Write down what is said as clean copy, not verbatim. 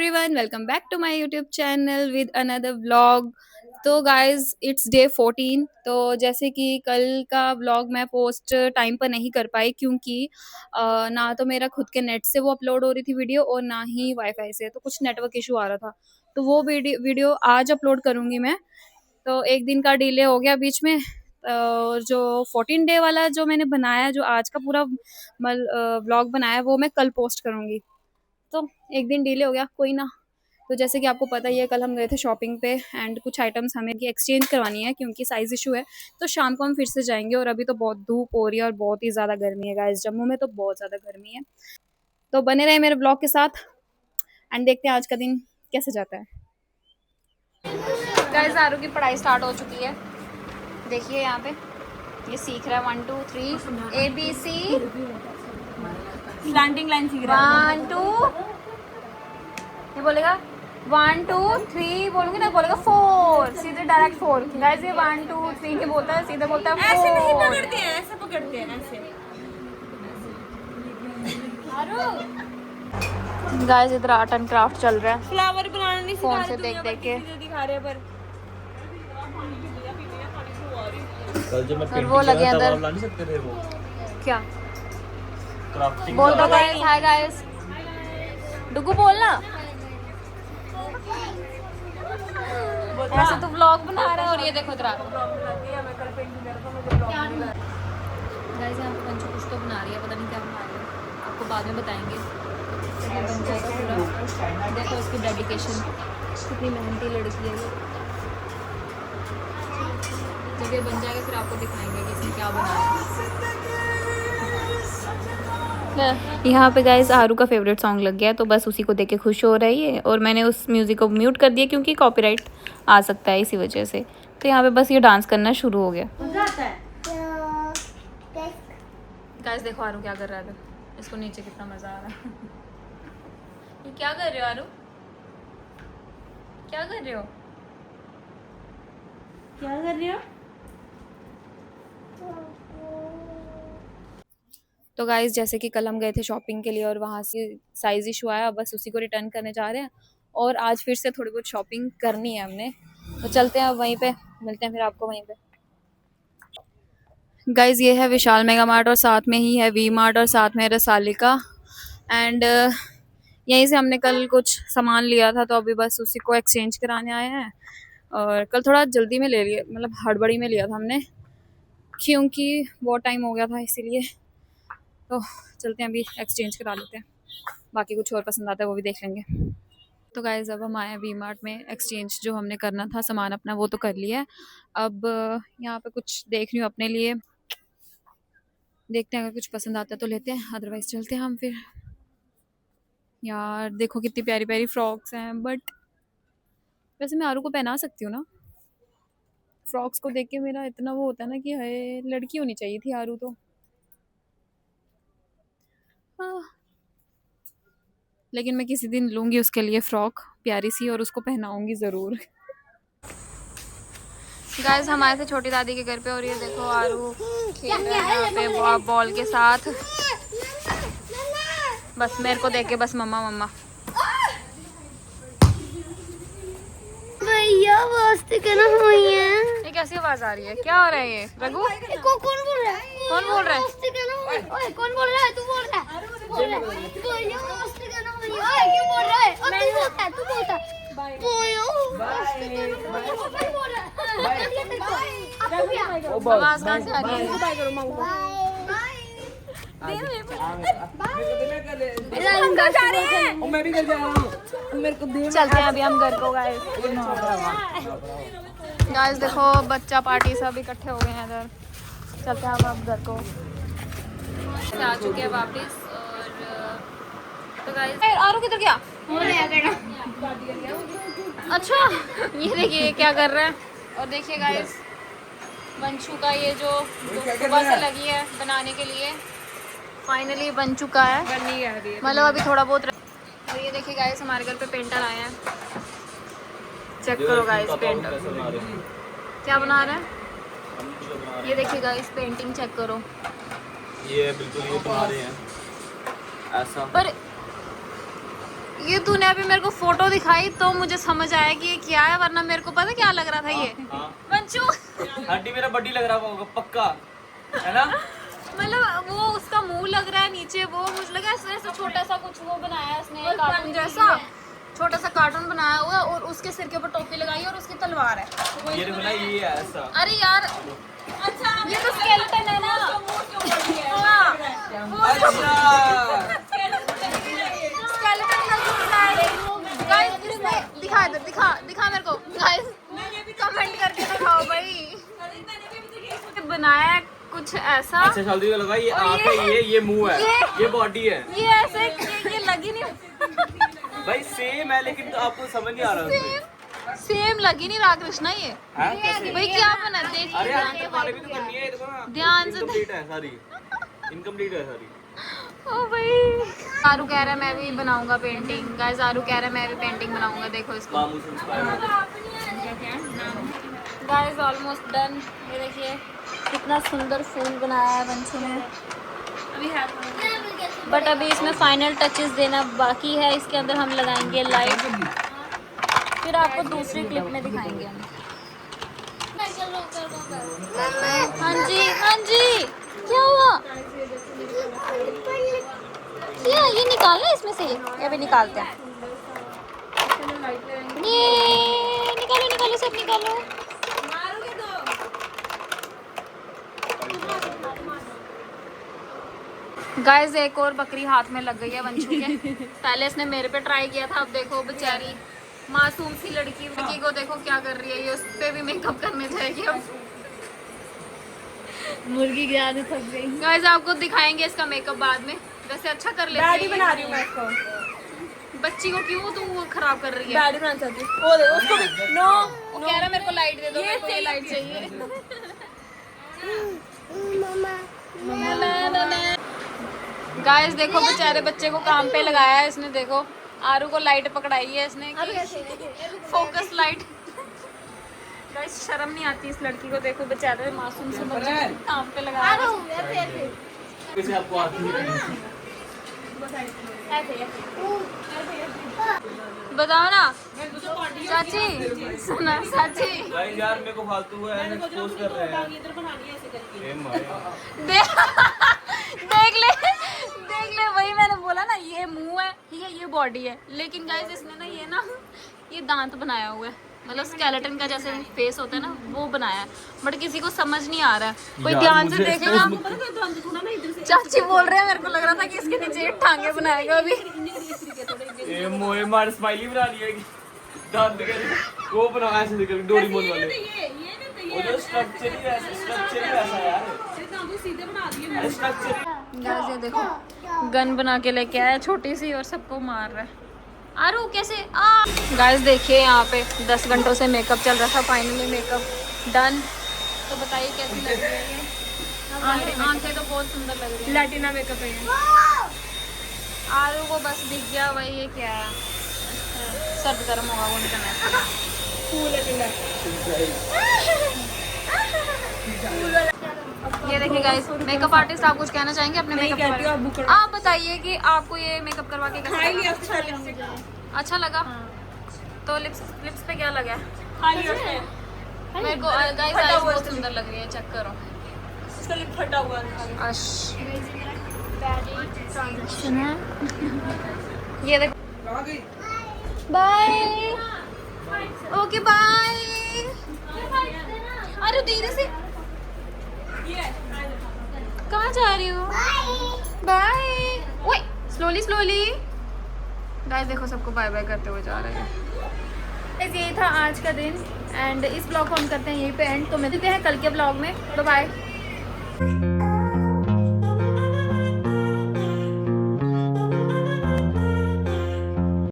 Everyone, welcome back to my YouTube channel with another vlog. तो guys it's day 14। तो जैसे कि कल का व्लॉग मैं पोस्ट टाइम पर नहीं कर पाई क्योंकि ना तो मेरा खुद के नेट से वो अपलोड हो रही थी वीडियो और ना ही वाईफाई से, तो कुछ नेटवर्क इशू आ रहा था। तो वो वीडियो आज अपलोड करूँगी मैं। तो एक दिन का डिले हो गया बीच में। और जो 14 डे वाला जो मैंने बनाया, जो आज का पूरा व्लॉग बनाया, वो मैं कल पोस्ट करूँगी। तो एक दिन डिले हो गया, कोई ना। तो जैसे कि आपको पता ही है, कल हम गए थे शॉपिंग पे एंड कुछ आइटम्स हमें एक्सचेंज करवानी है क्योंकि साइज़ इशू है। तो शाम को हम फिर से जाएंगे और अभी तो बहुत धूप हो रही है और बहुत ही ज़्यादा गर्मी है गाइस, जम्मू में तो बहुत ज़्यादा गर्मी है। तो बने रहे मेरे ब्लॉग के साथ एंड देखते हैं आज का दिन कैसे जाता है। गाइस आरू की पढ़ाई स्टार्ट हो चुकी है, देखिए यहाँ पे ये सीख रहा है 1 2 3 ABC। स्लैंटिंग लाइन सीख रहा है। 1 2 ये बोलेगा 1 2 3, बोलूंगी ना बोलेगा 4, सीधे डायरेक्ट 4। गाइस ये 1 2 3 के बोलता है, सीधे बोलता है 4। ऐसे नहीं पकड़ते हैं, ऐसे पकड़ते हैं, ऐसे। गाइस इधर आर्ट एंड क्राफ्ट चल रहा है, फ्लावर बनाना नहीं फोन सिखा से रहे, देख के दिखा रहे हैं पर कल जब मैं और पेंटिंग वो कर लगे रहा था, अंदर। तब आप ला नहीं सकते थे वो क्या क्राफ्टिंग बोल दो गाइस, हाय गाइस, डुगू बोलना। ऐसे तो व्लॉग बना रहा है और ये देखो इधर गाइस यहाँ पे पंचू कुछ तो बना रही है, पता नहीं क्या बना रही है, आपको बाद में बताएंगे जब ये बन जाएगा पूरा। देखो इसकी डेडिकेशन, कितनी मेहनती लड़की है ये। जब ये बन जाएगा फिर आपको दिखाएंगे कि इसने क्या बनाया है। यहाँ पे गाइस आरू का फेवरेट सॉन्ग लग गया, तो बस उसी को देख के खुश हो रही है और मैंने उस म्यूज़िक को म्यूट कर दिया क्योंकि कॉपीराइट आ सकता है इसी वजह से। तो यहाँ पे बस ये डांस करना शुरू हो गया। गाइस देखो आरू क्या कर रहा है, इसको नीचे कितना मजा आ रहा है। ये क्या कर रहे हो आरू, क्या कर रहे हो? क्या कर रहे हो? तो गाइस जैसे कि कल हम गए थे शॉपिंग के लिए और वहाँ से साइज़ इशू आया, बस उसी को रिटर्न करने जा रहे हैं और आज फिर से थोड़ी बहुत शॉपिंग करनी है हमने। तो चलते हैं अब वहीं पे, मिलते हैं फिर आपको वहीं पे। गाइस ये है विशाल मेगा मार्ट और साथ में ही है वी मार्ट और साथ में है रसालिका एंड यहीं से हमने कल कुछ सामान लिया था, तो अभी बस उसी को एक्सचेंज कराने आए हैं। और कल थोड़ा जल्दी में ले लिया, मतलब हड़बड़ी में लिया था हमने क्योंकि बहुत टाइम हो गया था इसीलिए। तो चलते हैं अभी एक्सचेंज करा लेते हैं, बाकी कुछ और पसंद आता है वो भी देख लेंगे। तो गाइस अब हम आए हैं वी मार्ट में, एक्सचेंज जो हमने करना था सामान अपना वो तो कर लिया है। अब यहाँ पे कुछ देख रही हूँ अपने लिए, देखते हैं अगर कुछ पसंद आता है तो लेते हैं, अदरवाइज चलते हैं हम फिर। यार देखो कितनी प्यारी प्यारी फ्रॉक्स हैं, बट वैसे मैं आरू को पहना सकती हूँ ना। फ्रॉक्स को देख के मेरा इतना वो होता है ना कि हाय लड़की होनी चाहिए थी आरू तो। हाँ, लेकिन मैं किसी दिन लूँगी उसके लिए फ़्रॉक प्यारी सी और उसको पहनाऊँगी ज़रूर। गाइस हम आए थे छोटी दादी के घर पे और ये देखो आरू खेल रहा है यहाँ पे बॉल के साथ। बस मेरे को देख के बस मम्मा मम्मा। भैया वास्ते कहना हुई है। ये कैसी आवाज़ आ रही है, क्या हो रहा है ये रघु? कौन बोल रहा है? कौन बोल रहा है? वास्ते कहना हुई। ओए कौन बोल रहा है? तू बोल रहा है? भैया वास्ते कहना हुई है। ओए क्यों बोल रहा है? और तू बोलता है, तू बोलता है। भैया वास्ते कहना हुई है। कौन बोल रहा है? आवाज़ कहाँ से आ रही है? बाय करो मामा। और मैं भी कर जा रहा हूँ, मेरे को दे। चलते हैं अभी हम घर को गाइस। गाइस देखो बच्चा पार्टी सब इकट्ठे हो गए हैं इधर, चलते हैं अब घर को। आ चुके हैं वापस और तो गाइस आरू किधर गया? अच्छा ये देखिए क्या कर रहा है। और देखिए गाइस वंशु का ये जो सुबह से लगी है बनाने के लिए फाइनली बन चुका है, मतलब अभी थोड़ा बहुत। और ये देखिए गाइस हमारे घर पे पेंटर आए हैं, चेक करो गाइस पेंटर क्या बना रहे हैं। ये देखिए गाइस पेंटिंग चेक करो, ये बिल्कुल ये बना रहे हैं ऐसा। पर ये तूने अभी मेरे को फोटो दिखाई तो मुझे समझ आया कि ये क्या है, वरना मेरे को पता क्या लग रहा था ये वंशु। हड्डी मेरा बड्डी लग रहा होगा पक्का, है ना? मतलब वो उसका मुंह लग रहा है नीचे, वो मुझे लगा ऐसा छोटा सा कुछ वो बनाया है उसने, कार्टून जैसा छोटा सा कार्टून बनाया हुआ है और उसके सिर के ऊपर टोपी लगाई है और उसकी तलवार है। ये देखो ना, ये है ऐसा। अरे यार अच्छा ये तो स्केलेटन है ना। हाँ, वो स्केलेटन गाइस, इसमें दिखा इधर, दिखा मेरे को गाइस, कमेंट करके दिखाओ भाई। बनाया है कुछ ऐसा, अच्छा जल्दी लगा, ये आँख है, ये मुंह है, ये बॉडी है, ये ऐसे ये लगी नहीं भाई सेम है लेकिन तो आपको समझ नहीं आ रहा उसमें। सेम लगी नहीं रहा कृष्णा ये भाई क्या बना देख। अरे यार तुम्हारे भी तो करनी है, ये देखो ना, ध्यान से इनकम्प्लीट है सारी, इनकम्प्लीट है सारी। ओ भाई आरू कह रहा है मैं भी बनाऊंगा पेंटिंग। गाइस आरू कह रहा है मैं भी पेंटिंग बनाऊंगा, देखो इसको। मामू से इंस्पायर गाइस ऑलमोस्ट डन। ये देखिए कितना सुंदर फूल बनाया है वंशु ने, बट अभी इसमें फाइनल टचेस देना बाकी है। इसके अंदर हम लगाएंगे लाइट, फिर आपको दूसरी क्लिप में दिखाएंगे हम। हाँ जी क्या हुआ? ये निकालना है इसमें से, ये भी निकालते हैं। ये निकालो सब निकालो। गाइस एक और बकरी हाथ में लग गई है वंशु के। पहले इसने मेरे पे ट्राई किया था, अब देखो बेचारी मासूम सी लड़की को देखो क्या कर रही है, ये उस पे भी मेकअप करने जाएगी अब। मुर्गी गिराने थक गई। गाइस आपको दिखाएंगे इसका मेकअप बाद में, वैसे अच्छा कर लेती है। दाढ़ी बना रही हूँ मैं इसको। बच्ची को क्यों तू वो खराब कर रही है? दाढ़ी बनाना चाहती हूँ। वो देखो उसको भी नो, वो कह रहा है मेरे को लाइट दे दो, मेरे को ये लाइट चाहिए। गाइस देखो बेचारे बच्चे को काम पे लगाया है इसने, देखो आरू को लाइट पकड़ाई है इसने, फोकस लाइट। गाइस शर्म नहीं आती इस लड़की को, देखो बेचारे मासूम से बच्चे को काम पे लगाया है। कैसे आपको आती है? बताओ ना चाची, सुना चाची। गाइस यार मेरे को फालतू है एक्सपोज कर रहे हैं। ए माया देख ले वही मैंने बोला ना, ये मुंह है ठीक है, ये बॉडी है, लेकिन गाइस इसने ना ये दांत बनाया हुआ है, मतलब स्केलेटन का जैसे फेस होता है ना वो बनाया है, बट किसी को समझ नहीं आ रहा है। कोई ध्यान से देखेगा। चाची बोल रहे हैं मेरे को लग रहा था कि इसके नीचे टांगे बनाएगा अभी। ए मोए मार स्माइली बना लिया कि दांत के वो बनाया ऐसे निकल डोरेमोन वाले। वो जो स्ट्रक्चर ही ऐसा यार, सीधे बना दिए स्ट्रक्चर। गाइस ये देखो गन बना के लेके आया छोटी सी और सबको मार रहा है। आरू कैसे गाइस देखिए यहाँ पे 10 घंटों से मेकअप चल रहा था, फाइनली मेकअप डन। तो बताइए कैसी लग रही है ये? आंखें तो बहुत सुंदर लग रही है। लैटिना मेकअप है। आरू को बस दिख गया भाई ये क्या है, सर्द गर्म होगा वो निकलना। ये देखिए गाइस मेकअप आर्टिस्ट, आप कुछ कहना चाहेंगे अपने मेकअप के बारे में? आप बताइए कि आपको ये मेकअप करवा के कैसा लगा? अच्छा लगा। तो लिप्स पे क्या लगा? मेरे को गाइस आईज बहुत सुंदर लग रही है, चेक करो। इसका लिप फटा हुआ है। अश ये देखो। बाय। Okay bye. अरे धीरे से कहाँ जा रही हो? बाय। ओए स्लोली। गाइस देखो सबको बाय बाय करते हुए जा रहे हैं। यही था आज का दिन एंड इस ब्लॉग को हम करते हैं यहीं पे एंड। तो मिलते हैं कल के ब्लॉग में। Bye bye.